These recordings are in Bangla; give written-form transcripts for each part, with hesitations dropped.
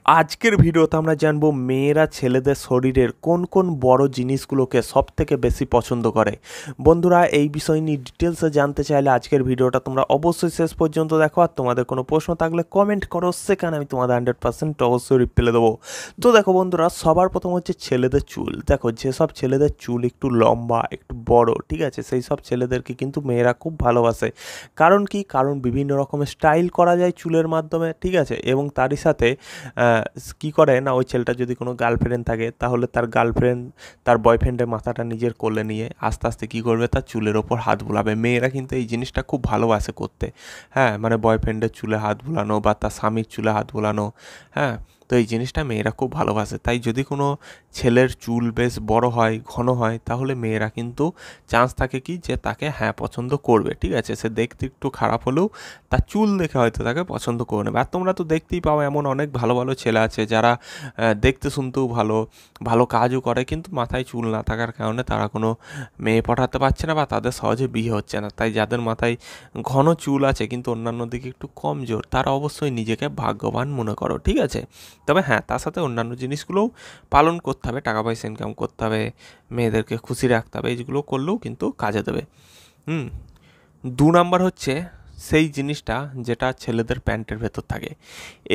আজকের ভিডিওতে আমরা জানবো মেয়েরা ছেলেদের শরীরের কোন কোন বড় জিনিসগুলোকে সব থেকে বেশি পছন্দ করে। বন্ধুরা, এই বিষয় নিয়ে ডিটেলসে জানতে চাইলে আজকের ভিডিওটা তোমরা অবশ্যই শেষ পর্যন্ত দেখো। আর তোমাদের কোনো প্রশ্ন থাকলে কমেন্ট করো, সেখানে আমি তোমাদের 100% অবশ্যই রিপ্লাই দেবো। তো দেখো বন্ধুরা, সবার প্রথম হচ্ছে ছেলেদের চুল। দেখো, যেসব ছেলেদের চুল একটু লম্বা, একটু বড়, ঠিক আছে, সেই সব ছেলেদেরকে কিন্তু মেয়েরা খুব ভালোবাসে। কারণ কি? কারণ বিভিন্ন রকমের স্টাইল করা যায় চুলের মাধ্যমে, ঠিক আছে, এবং তারই সাথে কি করে না, ওই ছেলেটার যদি কোনো গার্লফ্রেন্ড থাকে তাহলে তার গার্লফ্রেন্ড তার বয়ফ্রেন্ডের মাথাটা নিজের কোলে নিয়ে আস্তে আস্তে কী করবে, তার চুলের ওপর হাত বুলাবে। মেয়েরা কিন্তু এই জিনিসটা খুব ভালোবাসে করতে। হ্যাঁ, মানে বয়ফ্রেন্ডের চুলে হাত বুলানো বা তার স্বামীর চুলে হাত বুলানো। হ্যাঁ, তো এই জিনিসটা মেয়েরা খুব ভালোবাসে। তাই যদি কোনো ছেলের চুল বেশ বড় হয়, ঘন হয়, তাহলে মেয়েরা কিন্তু চান্স থাকে কি যে তাকে হ্যাঁ পছন্দ করবে, ঠিক আছে। সে দেখতে একটু খারাপ হলেও তার চুল দেখে হয়তো তাকে পছন্দ করে নেবে। আর তোমরা তো দেখতেই পাও, এমন অনেক ভালো ভালো ছেলে আছে যারা দেখতে শুনতেও ভালো, ভালো কাজও করে, কিন্তু মাথায় চুল না থাকার কারণে তারা কোনো মেয়ে পটাতে পারছে না বা তাদের সহজে বিয়ে হচ্ছে না। তাই যাদের মাথায় ঘন চুল আছে কিন্তু অন্যান্য দিকে একটু কমজোর, তারা অবশ্যই নিজেকে ভাগ্যবান মনে করো, ঠিক আছে। তবে হ্যাঁ, তার সাথে অন্যান্য জিনিসগুলোও পালন করতে হবে, টাকা পয়সা ইনকাম করতে হবে, মেয়েদেরকে খুশি রাখতে হবে, এইগুলো করলেও কিন্তু কাজে দেবে। 2 নাম্বার হচ্ছে সেই জিনিসটা যেটা ছেলেদের প্যান্টের ভেতর থাকে।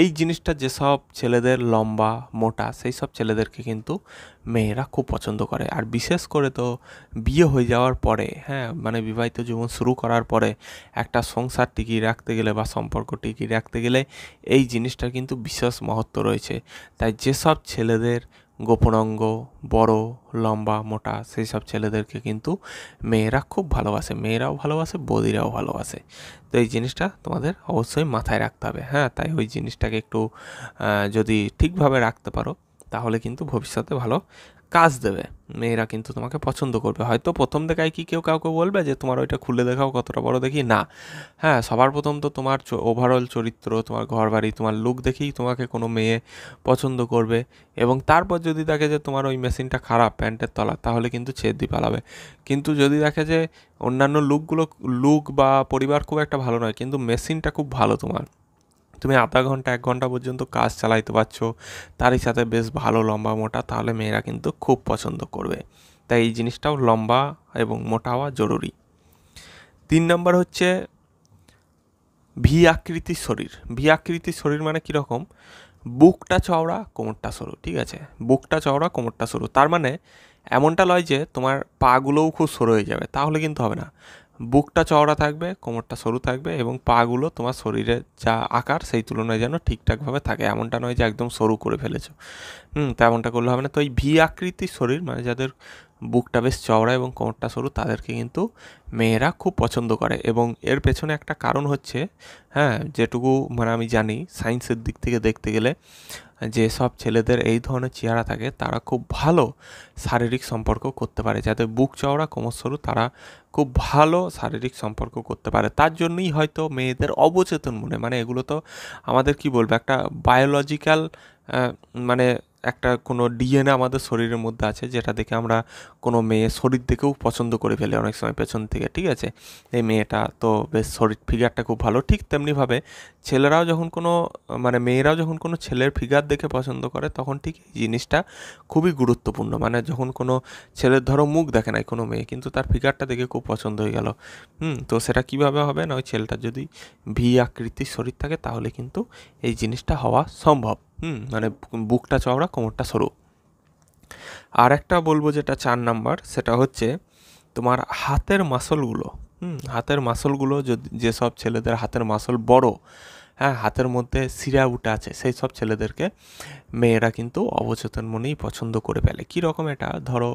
এই জিনিসটা যেসব ছেলেদের লম্বা মোটা, সেই সব ছেলেদেরকে কিন্তু মেয়েরা খুব পছন্দ করে। আর বিশেষ করে তো বিয়ে হয়ে যাওয়ার পরে, হ্যাঁ, মানে বিবাহিত জীবন শুরু করার পরে একটা সংসার টিকিয়ে রাখতে গেলে বা সম্পর্ক টিকিয়ে রাখতে গেলে এই জিনিসটার কিন্তু বিশেষ মহত্ব রয়েছে। তাই যেসব ছেলেদের গোপন অঙ্গ বড়, লম্বা, মোটা, সেই সব ছেলেদেরকে কিন্তু মেয়েরা খুব ভালোবাসে। মেয়েরাও ভালোবাসে, বৌদিরাও ভালোবাসে। তো এই জিনিসটা তোমাদের অবশ্যই মাথায় রাখতে হবে। হ্যাঁ, তাই ওই জিনিসটাকে একটু যদি ঠিকভাবে রাখতে পারো তাহলে কিন্তু ভবিষ্যতে ভালো কাজ দেবে। মেয়েরা কিন্তু তোমাকে পছন্দ করবে। হয়তো প্রথম দেখায় কি কেউ কাউকে বলবে যে তোমার ওইটা খুলে দেখাও কতটা বড় দেখি, না। হ্যাঁ, সবার প্রথম তো তোমার ওভারঅল চরিত্র, তোমার ঘরবাড়ি, তোমার লুক দেখেই তোমাকে কোনো মেয়ে পছন্দ করবে। এবং তারপর যদি দেখে যে তোমার ওই মেশিনটা খারাপ প্যান্টের তলা, তাহলে কিন্তু ছেদ দিয়ে পালাবে। কিন্তু যদি দেখে যে অন্যান্য লুক বা পরিবার খুব একটা ভালো নয়, কিন্তু মেশিনটা খুব ভালো তোমার, তুমি আধা ঘন্টা 1 ঘন্টা পর্যন্ত কাজ চালাইতে পারছো, তারই সাথে বেশ ভালো লম্বা মোটা, তাহলে মেয়েরা কিন্তু খুব পছন্দ করবে। তাই এই জিনিসটাও লম্বা এবং মোটা হওয়া জরুরি। 3 নাম্বার হচ্ছে ভি আকৃতির শরীর। ভি আকৃতির শরীর মানে কীরকম? বুকটা চওড়া, কোমরটা সরু, ঠিক আছে। বুকটা চওড়া, কোমরটা সরু, তার মানে এমনটা নয় যে তোমার পাগুলোও খুব সরু হয়ে যাবে, তাহলে কিন্তু হবে না। বুকটা চওড়া থাকবে, কোমরটা সরু থাকবে এবং পাগুলো তোমার শরীরের যা আকার সেই তুলনায় যেন ঠিকঠাকভাবে থাকে। এমনটা নয় যে একদম সরু করে ফেলেছো, তেমনটা করলে হবে না। তো এই ভি আকৃতির শরীর মানে যাদের বুকটা বেশ চওড়া এবং কোমরটা সরু, তাদেরকে কিন্তু মেয়েরা খুব পছন্দ করে। এবং এর পেছনে একটা কারণ হচ্ছে, হ্যাঁ, যেটুকু মানে আমি জানি সায়েন্সের দিক থেকে দেখতে গেলে, যে সব ছেলেদের এই ধরনের চেহারা থাকে তারা খুব ভালো শারীরিক সম্পর্ক করতে পারে। যাদের বুক চওড়া কোমর সরু, তারা খুব ভালো শারীরিক সম্পর্ক করতে পারে। তার জন্যই হয়তো মেয়েদের অবচেতন মনে, মানে এগুলো তো আমাদের কি বলবো, একটা বায়োলজিক্যাল মানে একটা কোনো ডিএনএ আমাদের শরীরের মধ্যে আছে, যেটা দেখে আমরা কোনো মেয়ে শরীর দেখেও পছন্দ করে ফেলি অনেক সময় পেছন থেকে, ঠিক আছে। এই মেয়েটা তো বেশ শরীর ফিগারটা খুব ভালো। ঠিক তেমনিভাবে ছেলেরাও যখন কোনো মানে মেয়েরাও যখন কোনো ছেলের ফিগার দেখে পছন্দ করে, তখন ঠিক এই জিনিসটা খুবই গুরুত্বপূর্ণ। মানে যখন কোনো ছেলের ধরো মুখ দেখে নাই কোনো মেয়ে, কিন্তু তার ফিগারটা দেখে খুব পছন্দ হয়ে গেল, তো সেটা কিভাবে হবে না, ওই ছেলেটার যদি ভি আকৃতির শরীর থাকে তাহলে কিন্তু এই জিনিসটা হওয়া সম্ভব। মানে বুকটা চওড়া, কোমরটা সরু। আর একটা বলবো যেটা 4 নাম্বার, সেটা হচ্ছে তোমার হাতের মাসলগুলো। হাতের মাসলগুলো, যদি যেসব ছেলেদের হাতের মাসল বড়, হ্যাঁ, হাতের মধ্যে শিরা উঠে আছে, সেই সব ছেলেদেরকে মেয়েরা কিন্তু অবচেতন মনেই পছন্দ করে ফেলে। কীরকম? এটা ধরো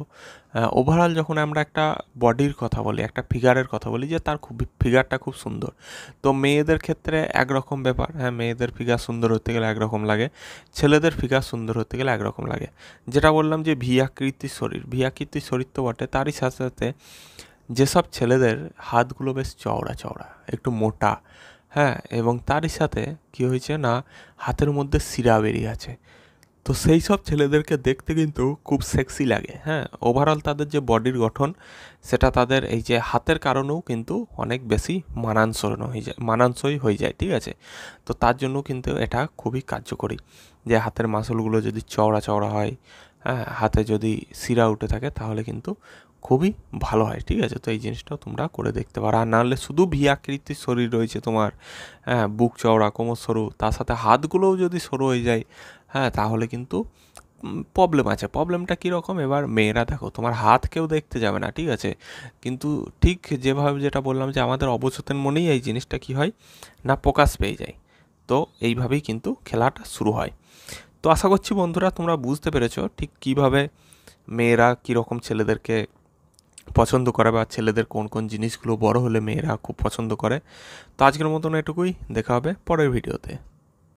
ওভারঅল যখন আমরা একটা বডির কথা বলি, একটা ফিগারের কথা বলি, যে তার ফিগারটা খুব সুন্দর, তো মেয়েদের ক্ষেত্রে একরকম ব্যাপার। হ্যাঁ, মেয়েদের ফিগার সুন্দর হতে গেলে একরকম লাগে, ছেলেদের ফিগার সুন্দর হতে গেলে একরকম লাগে। যেটা বললাম যে ভি আকৃতির শরীর, ভি আকৃতির শরীর তো বটে, তারই সাথে সাথে যেসব ছেলেদের হাতগুলো বেশ চওড়া চওড়া, একটু মোটা, হ্যাঁ, এবং তারই সাথে কী হয়েছে না, হাতের মধ্যে শিরা বেরিয়ে আছে, তো সেই সব ছেলেদেরকে দেখতে কিন্তু খুব সেক্সি লাগে, হ্যাঁ। ওভারঅল তাদের যে বডির গঠন সেটা তাদের এই যে হাতের কারণেও কিন্তু অনেক বেশি মানানসই হয়ে যায়, ঠিক আছে। তো তার জন্য কিন্তু এটা খুবই কার্যকরী, যে হাতের মাসলগুলো যদি চওড়া চওড়া হয়, হ্যাঁ, হাতে যদি শিরা উঠে থাকে তাহলে কিন্তু খুবই ভালো হয়, ঠিক আছে। তো এই জিনিসটাও তোমরা করে দেখতে পারো। আর নাহলে শুধু ভি আকৃতির শরীর রয়েছে তোমার, হ্যাঁ, বুক চওড়া, কোমর সরু, তার সাথে হাতগুলোও যদি সরু হয়ে যায়, হ্যাঁ, তাহলে কিন্তু প্রবলেম আছে। প্রবলেমটা কীরকম, এবার মেয়েরা দেখো তোমার হাত কেউ দেখতে যাবে না, ঠিক আছে, কিন্তু ঠিক যেভাবে যেটা বললাম যে আমাদের অবচেতন মনেই এই জিনিসটা কি হয় না প্রকাশ পেয়ে যায়। তো এইভাবেই কিন্তু খেলাটা শুরু হয়। তো আশা করছি বন্ধুরা তোমরা বুঝতে পেরেছো ঠিক কীভাবে মেয়েরা কীরকম ছেলেদেরকে পছন্দ করে, বা ছেলেদের কোন কোন জিনিসগুলো বড় হলে মেয়েরা খুব পছন্দ করে। তো আজকের মতন এটুকুই, দেখা হবে পরের ভিডিওতে।